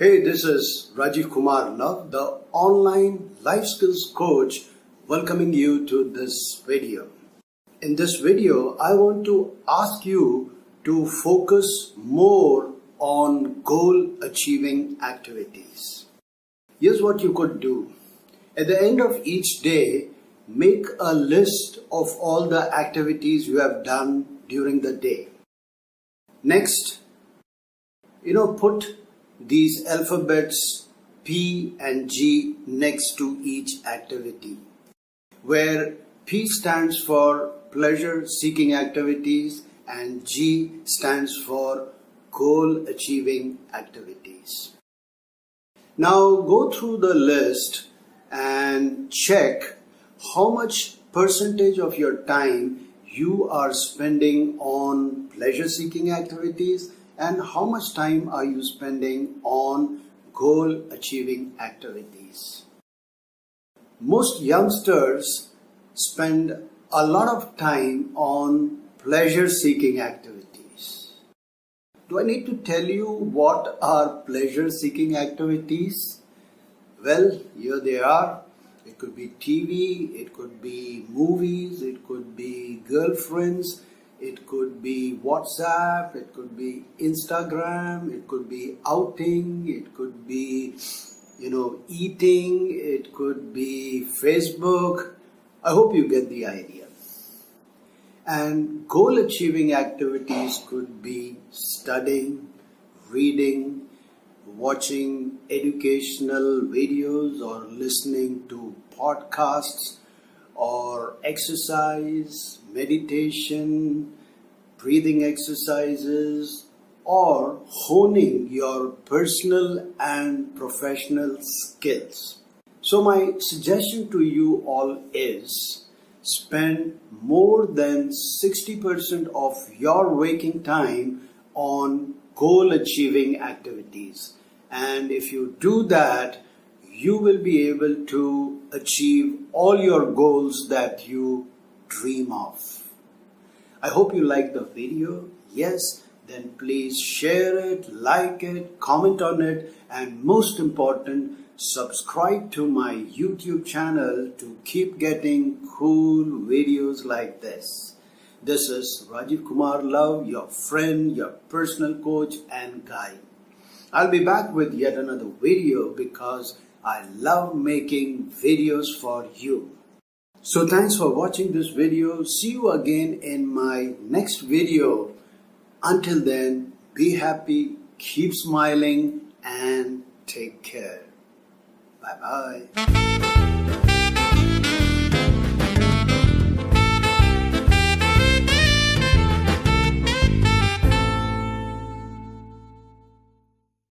Hey, this is RajivKumarLuv, the online life skills coach, welcoming you to this video. In this video, I want to ask you to focus more on goal achieving activities. Here's what you could do. At the end of each day, make a list of all the activities you have done during the day. Next, put these alphabets P and G next to each activity, where P stands for pleasure seeking activities and G stands for goal achieving activities. Now go through the list and check how much percentage of your time you are spending on pleasure seeking activities and how much time are you spending on goal achieving activities. Most youngsters spend a lot of time on pleasure seeking activities. Do I need to tell you what are pleasure seeking activities? Well, here they are. It could be TV, it could be movies, it could be girlfriends, it could be WhatsApp, it could be Instagram, it could be outing, it could be, eating, it could be Facebook. I hope you get the idea. And goal achieving activities could be studying, reading, watching educational videos or listening to podcasts or exercise, meditation, breathing exercises, or honing your personal and professional skills. So my suggestion to you all is spend more than 60% of your waking time on goal achieving activities. And if you do that, you will be able to achieve all your goals that you dream of. I hope you liked the video. Yes, then please share it, like it, comment on it, and most important, subscribe to my YouTube channel to keep getting cool videos like this. This is RajivKumarLuv, your friend, your personal coach and guide. I'll be back with yet another video because I love making videos for you. So thanks for watching this video. See you again in my next video. Until then, be happy, keep smiling, and take care. Bye-bye.